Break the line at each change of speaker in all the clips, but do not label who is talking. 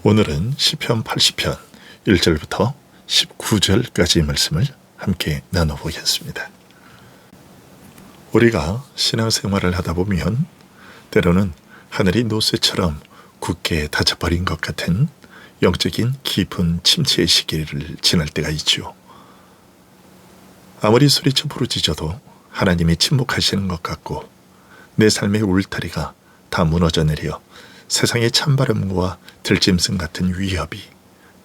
오늘은 시편 80편 1절부터 19절까지 말씀을 함께 나눠보겠습니다. 우리가 신앙생활을 하다 보면 때로는 하늘이 노쇠처럼 굳게 닫혀버린 것 같은 영적인 깊은 침체의 시기를 지날 때가 있죠. 아무리 소리쳐 부르짖어도 하나님이 침묵하시는 것 같고 내 삶의 울타리가 다 무너져 내려 세상의 찬바람과 들짐승 같은 위협이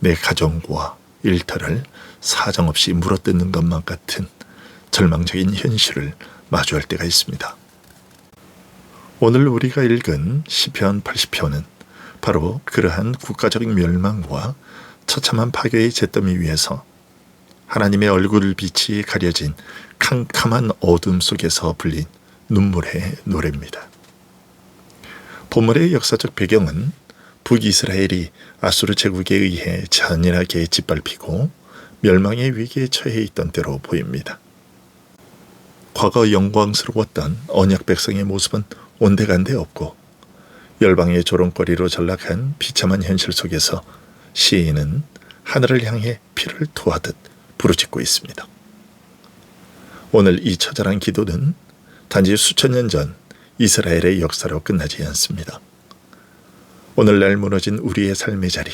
내 가정과 일터를 사정없이 물어뜯는 것만 같은 절망적인 현실을 마주할 때가 있습니다. 오늘 우리가 읽은 시편 80편은 바로 그러한 국가적 멸망과 처참한 파괴의 잿더미 위에서 하나님의 얼굴빛이 가려진 캄캄한 어둠 속에서 불린 눈물의 노래입니다. 본문의 역사적 배경은 북이스라엘이 아수르 제국에 의해 잔인하게 짓밟히고 멸망의 위기에 처해 있던 때로 보입니다. 과거 영광스러웠던 언약 백성의 모습은 온데간데 없고 열방의 조롱거리로 전락한 비참한 현실 속에서 시인은 하늘을 향해 피를 토하듯 부르짖고 있습니다. 오늘 이 처절한 기도는 단지 수천 년 전 이스라엘의 역사로 끝나지 않습니다. 오늘날 무너진 우리의 삶의 자리,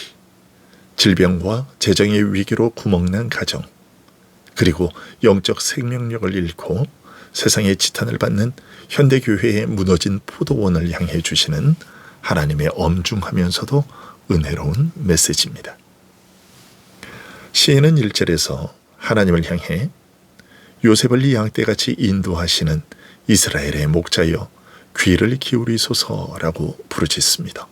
질병과 재정의 위기로 구멍난 가정, 그리고 영적 생명력을 잃고 세상의 지탄을 받는 현대교회의 무너진 포도원을 향해 주시는 하나님의 엄중하면서도 은혜로운 메시지입니다. 시인은 1절에서 하나님을 향해 요셉을 양떼같이 인도하시는 이스라엘의 목자여 귀를 기울이소서라고 부르짖습니다.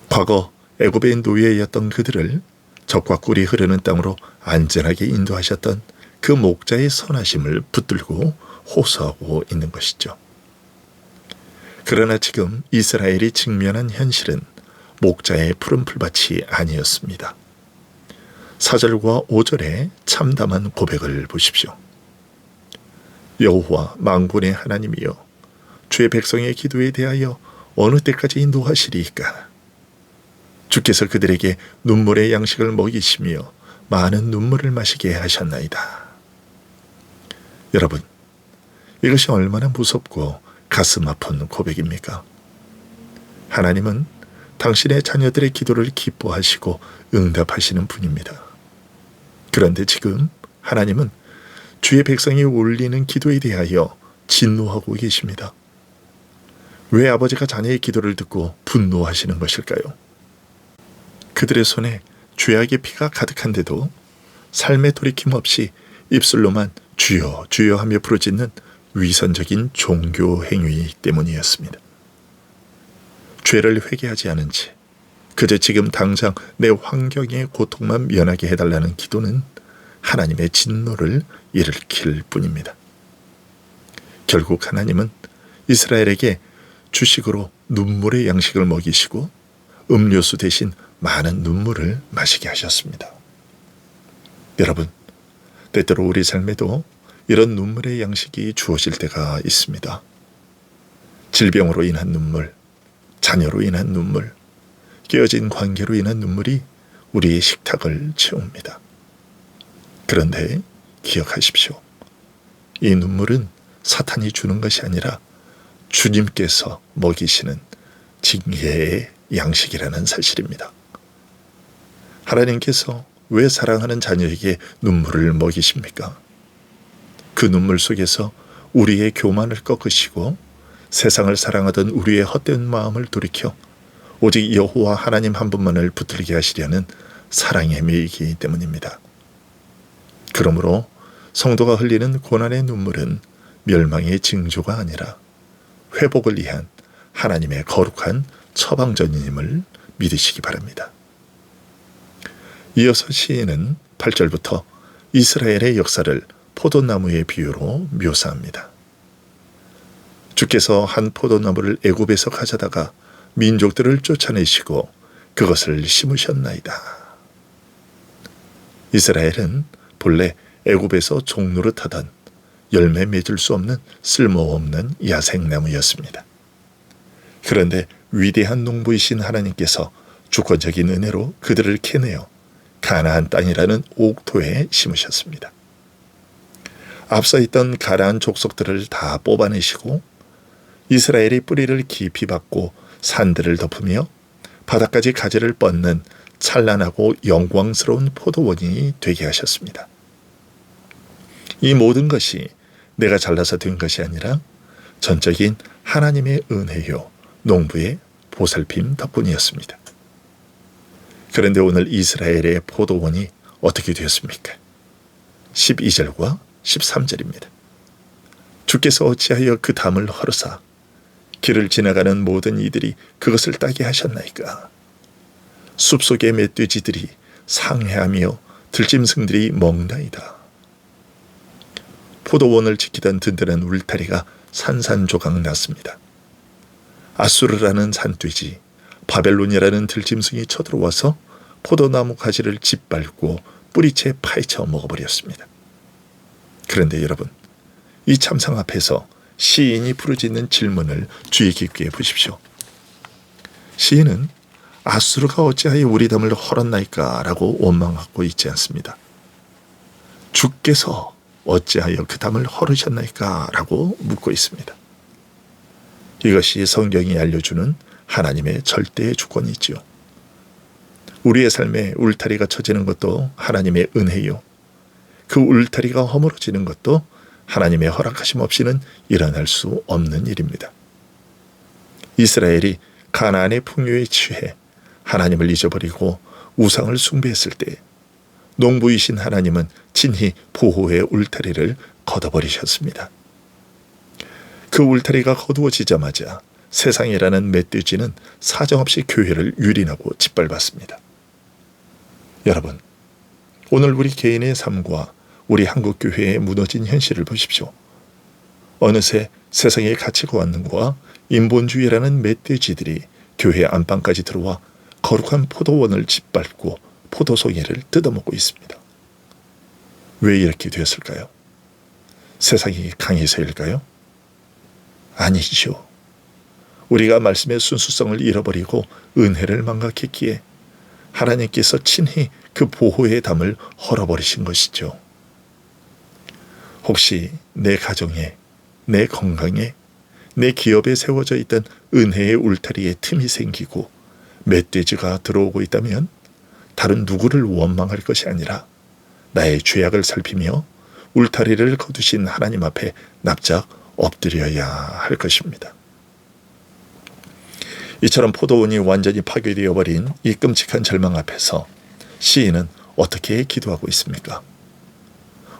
과거 애굽의 노예였던 그들을 적과 꿀이 흐르는 땅으로 안전하게 인도하셨던 그 목자의 선하심을 붙들고 호소하고 있는 것이죠. 그러나 지금 이스라엘이 직면한 현실은 목자의 푸른 풀밭이 아니었습니다. 4절과 5절의 참담한 고백을 보십시오. 여호와 만군의 하나님이여 주의 백성의 기도에 대하여 어느 때까지 인도하시리이까? 주께서 그들에게 눈물의 양식을 먹이시며 많은 눈물을 마시게 하셨나이다. 여러분, 이것이 얼마나 무섭고 가슴 아픈 고백입니까? 하나님은 당신의 자녀들의 기도를 기뻐하시고 응답하시는 분입니다. 그런데 지금 하나님은 주의 백성이 올리는 기도에 대하여 진노하고 계십니다. 왜 아버지가 자녀의 기도를 듣고 분노하시는 것일까요? 그들의 손에 죄악의 피가 가득한데도 삶의 돌이킴 없이 입술로만 주여 주여 하며 부르짖는 위선적인 종교 행위 때문이었습니다. 죄를 회개하지 않은 채 그저 지금 당장 내 환경의 고통만 면하게 해달라는 기도는 하나님의 진노를 일으킬 뿐입니다. 결국 하나님은 이스라엘에게 주식으로 눈물의 양식을 먹이시고 음료수 대신 많은 눈물을 마시게 하셨습니다. 여러분, 때때로 우리 삶에도 이런 눈물의 양식이 주어질 때가 있습니다. 질병으로 인한 눈물, 자녀로 인한 눈물, 깨어진 관계로 인한 눈물이 우리의 식탁을 채웁니다. 그런데 기억하십시오. 이 눈물은 사탄이 주는 것이 아니라 주님께서 먹이시는 징계의 양식이라는 사실입니다. 하나님께서 왜 사랑하는 자녀에게 눈물을 먹이십니까? 그 눈물 속에서 우리의 교만을 꺾으시고 세상을 사랑하던 우리의 헛된 마음을 돌이켜 오직 여호와 하나님 한 분만을 붙들게 하시려는 사랑의 매이기 때문입니다. 그러므로 성도가 흘리는 고난의 눈물은 멸망의 징조가 아니라 회복을 위한 하나님의 거룩한 처방전임을 믿으시기 바랍니다. 이어서 시인은 8절부터 이스라엘의 역사를 포도나무의 비유로 묘사합니다. 주께서 한 포도나무를 애굽에서 가져다가 민족들을 쫓아내시고 그것을 심으셨나이다. 이스라엘은 본래 애굽에서 종노릇하던 열매 맺을 수 없는 쓸모없는 야생나무였습니다. 그런데 위대한 농부이신 하나님께서 주권적인 은혜로 그들을 캐내어 가나안 땅이라는 옥토에 심으셨습니다. 앞서 있던 가나안 족속들을 다 뽑아내시고 이스라엘이 뿌리를 깊이 박고 산들을 덮으며 바다까지 가지를 뻗는 찬란하고 영광스러운 포도원이 되게 하셨습니다. 이 모든 것이 내가 잘나서 된 것이 아니라 전적인 하나님의 은혜요 농부의 보살핌 덕분이었습니다. 그런데 오늘 이스라엘의 포도원이 어떻게 되었습니까? 12절과 13절입니다. 주께서 어찌하여 그 담을 헐으사 길을 지나가는 모든 이들이 그것을 따게 하셨나이까? 숲속의 멧돼지들이 상해하며 들짐승들이 먹나이다. 포도원을 지키던 든든한 울타리가 산산조각 났습니다. 아수르라는 산돼지, 바벨론이라는 들짐승이 쳐들어와서 포도나무 가지를 짓밟고 뿌리채 파헤쳐 먹어버렸습니다. 그런데 여러분, 이 참상 앞에서 시인이 부르짖는 질문을 주의 깊게 보십시오. 시인은 아수르가 어찌하여 우리 담을 헐었나이까 라고 원망하고 있지 않습니다. 주께서 어찌하여 그 담을 헐으셨나이까 라고 묻고 있습니다. 이것이 성경이 알려주는 하나님의 절대의 주권이지요. 우리의 삶에 울타리가 쳐지는 것도 하나님의 은혜요. 그 울타리가 허물어지는 것도 하나님의 허락하심 없이는 일어날 수 없는 일입니다. 이스라엘이 가나안의 풍요에 취해 하나님을 잊어버리고 우상을 숭배했을 때 농부이신 하나님은 친히 보호의 울타리를 걷어버리셨습니다. 그 울타리가 거두어지자마자 세상이라는 멧돼지는 사정없이 교회를 유린하고 짓밟았습니다. 여러분, 오늘 우리 개인의 삶과 우리 한국교회의 무너진 현실을 보십시오. 어느새 세상의 가치관과 인본주의라는 멧돼지들이 교회 안방까지 들어와 거룩한 포도원을 짓밟고 포도송이를 뜯어먹고 있습니다. 왜 이렇게 되었을까요? 세상이 강해서일까요? 아니죠. 우리가 말씀의 순수성을 잃어버리고 은혜를 망각했기에 하나님께서 친히 그 보호의 담을 헐어버리신 것이죠. 혹시 내 가정에, 내 건강에, 내 기업에 세워져 있던 은혜의 울타리에 틈이 생기고 멧돼지가 들어오고 있다면 다른 누구를 원망할 것이 아니라 나의 죄악을 살피며 울타리를 거두신 하나님 앞에 납작 엎드려야 할 것입니다. 이처럼 포도원이 완전히 파괴되어 버린 이 끔찍한 절망 앞에서 시인은 어떻게 기도하고 있습니까?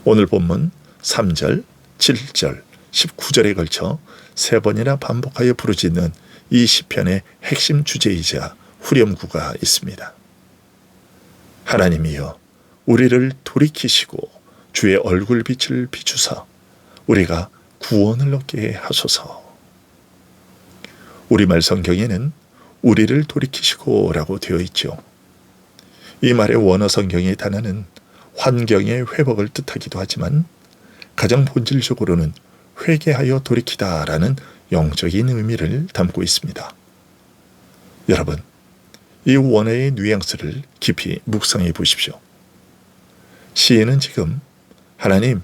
오늘 본문 3절, 7절, 19절에 걸쳐 3번이나 반복하여 부르짖는 이 시편의 핵심 주제이자 후렴구가 있습니다. 하나님이여, 우리를 돌이키시고 주의 얼굴빛을 비추사 우리가 구원을 얻게 하소서. 우리말 성경에는 우리를 돌이키시고 라고 되어 있죠. 이 말의 원어 성경의 단어는 환경의 회복을 뜻하기도 하지만 가장 본질적으로는 회개하여 돌이키다 라는 영적인 의미를 담고 있습니다. 여러분, 이 원어의 뉘앙스를 깊이 묵상해 보십시오. 시인은 지금 하나님,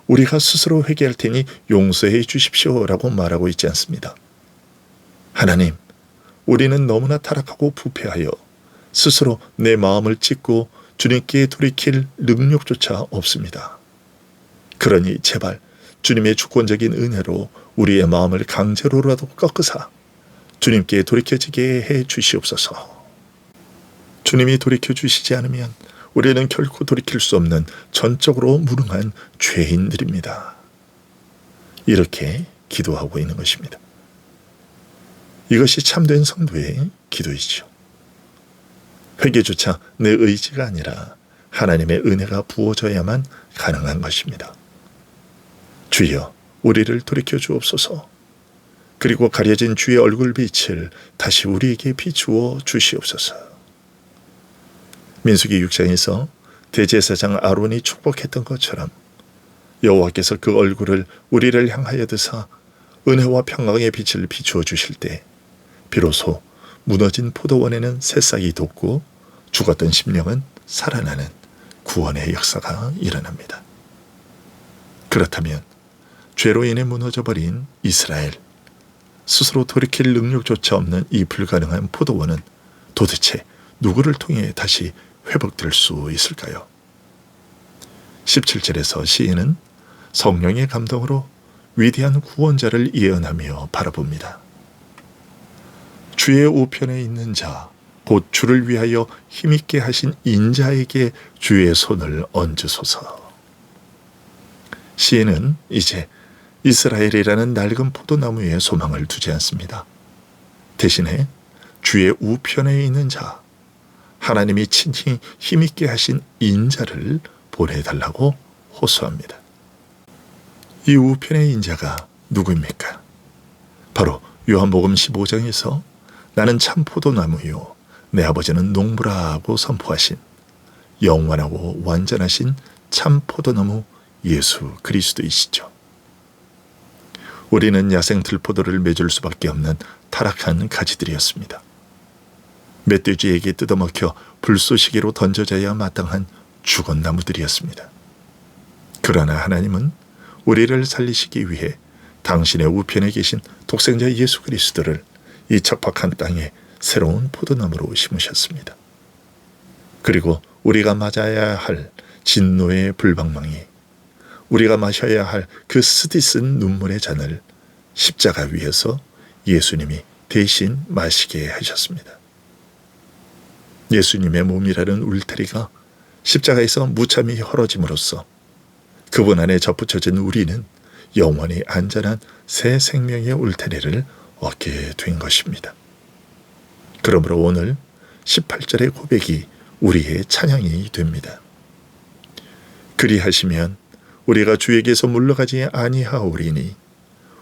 우리가 스스로 회개할 테니 용서해 주십시오 라고 말하고 있지 않습니다. 하나님, 우리는 너무나 타락하고 부패하여 스스로 내 마음을 찢고 주님께 돌이킬 능력조차 없습니다. 그러니 제발 주님의 주권적인 은혜로 우리의 마음을 강제로라도 꺾으사 주님께 돌이켜지게 해 주시옵소서. 주님이 돌이켜 주시지 않으면 우리는 결코 돌이킬 수 없는 전적으로 무능한 죄인들입니다. 이렇게 기도하고 있는 것입니다. 이것이 참된 성도의 기도이죠. 회개조차 내 의지가 아니라 하나님의 은혜가 부어져야만 가능한 것입니다. 주여, 우리를 돌이켜 주옵소서. 그리고 가려진 주의 얼굴빛을 다시 우리에게 비추어 주시옵소서. 민수기 6장에서 대제사장 아론이 축복했던 것처럼 여호와께서 그 얼굴을 우리를 향하여 드사 은혜와 평강의 빛을 비추어 주실 때 비로소 무너진 포도원에는 새싹이 돋고 죽었던 심령은 살아나는 구원의 역사가 일어납니다. 그렇다면 죄로 인해 무너져버린 이스라엘, 스스로 돌이킬 능력조차 없는 이 불가능한 포도원은 도대체 누구를 통해 다시 회복될 수 있을까요? 17절에서 시인은 성령의 감동으로 위대한 구원자를 예언하며 바라봅니다. 주의 우편에 있는 자, 곧 주를 위하여 힘있게 하신 인자에게 주의 손을 얹으소서. 시인은 이제 이스라엘이라는 낡은 포도나무에 소망을 두지 않습니다. 대신에 주의 우편에 있는 자, 하나님이 친히 힘있게 하신 인자를 보내달라고 호소합니다. 이 우편의 인자가 누구입니까? 바로 요한복음 15장에서 나는 참 포도나무요 내 아버지는 농부라고 선포하신 영원하고 완전하신 참 포도나무 예수 그리스도이시죠. 우리는 야생 들포도를 맺을 수밖에 없는 타락한 가지들이었습니다. 멧돼지에게 뜯어먹혀 불쏘시개로 던져져야 마땅한 죽은 나무들이었습니다. 그러나 하나님은 우리를 살리시기 위해 당신의 우편에 계신 독생자 예수 그리스도를 이 척박한 땅에 새로운 포도나무로 심으셨습니다. 그리고 우리가 맞아야 할 진노의 불방망이, 우리가 마셔야 할 그 스디쓴 눈물의 잔을 십자가 위에서 예수님이 대신 마시게 하셨습니다. 예수님의 몸이라는 울타리가 십자가에서 무참히 헐어짐으로써 그분 안에 접붙여진 우리는 영원히 안전한 새 생명의 울타리를 얻게 된 것입니다. 그러므로 오늘 18절의 고백이 우리의 찬양이 됩니다. 그리하시면 우리가 주에게서 물러가지 아니하오리니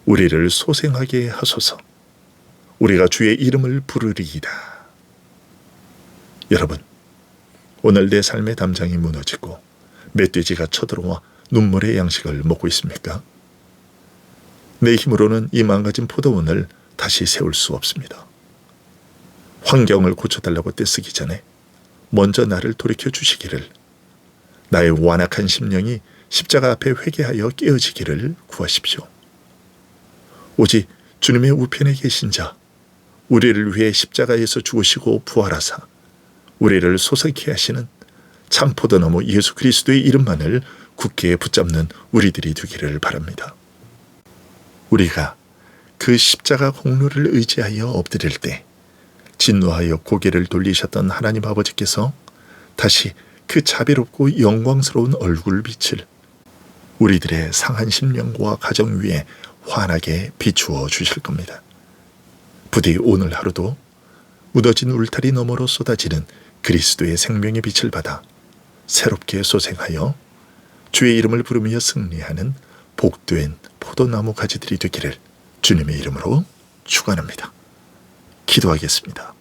우리를 소생하게 하소서. 우리가 주의 이름을 부르리이다. 여러분, 오늘 내 삶의 담장이 무너지고 멧돼지가 쳐들어와 눈물의 양식을 먹고 있습니까? 내 힘으로는 이 망가진 포도원을 다시 세울 수 없습니다. 환경을 고쳐달라고 떼쓰기 전에 먼저 나를 돌이켜 주시기를, 나의 완악한 심령이 십자가 앞에 회개하여 깨어지기를 구하십시오. 오직 주님의 우편에 계신 자, 우리를 위해 십자가에서 죽으시고 부활하사 우리를 소생케 하시는 참 포도나무 예수 그리스도의 이름만을 굳게 붙잡는 우리들이 되기를 바랍니다. 우리가 그 십자가 공로를 의지하여 엎드릴 때 진노하여 고개를 돌리셨던 하나님 아버지께서 다시 그 자비롭고 영광스러운 얼굴빛을 우리들의 상한 심령과 가정 위에 환하게 비추어 주실 겁니다. 부디 오늘 하루도 무너진 울타리 너머로 쏟아지는 그리스도의 생명의 빛을 받아 새롭게 소생하여 주의 이름을 부르며 승리하는 복된 포도나무 가지들이 되기를 주님의 이름으로 축원합니다. 기도하겠습니다.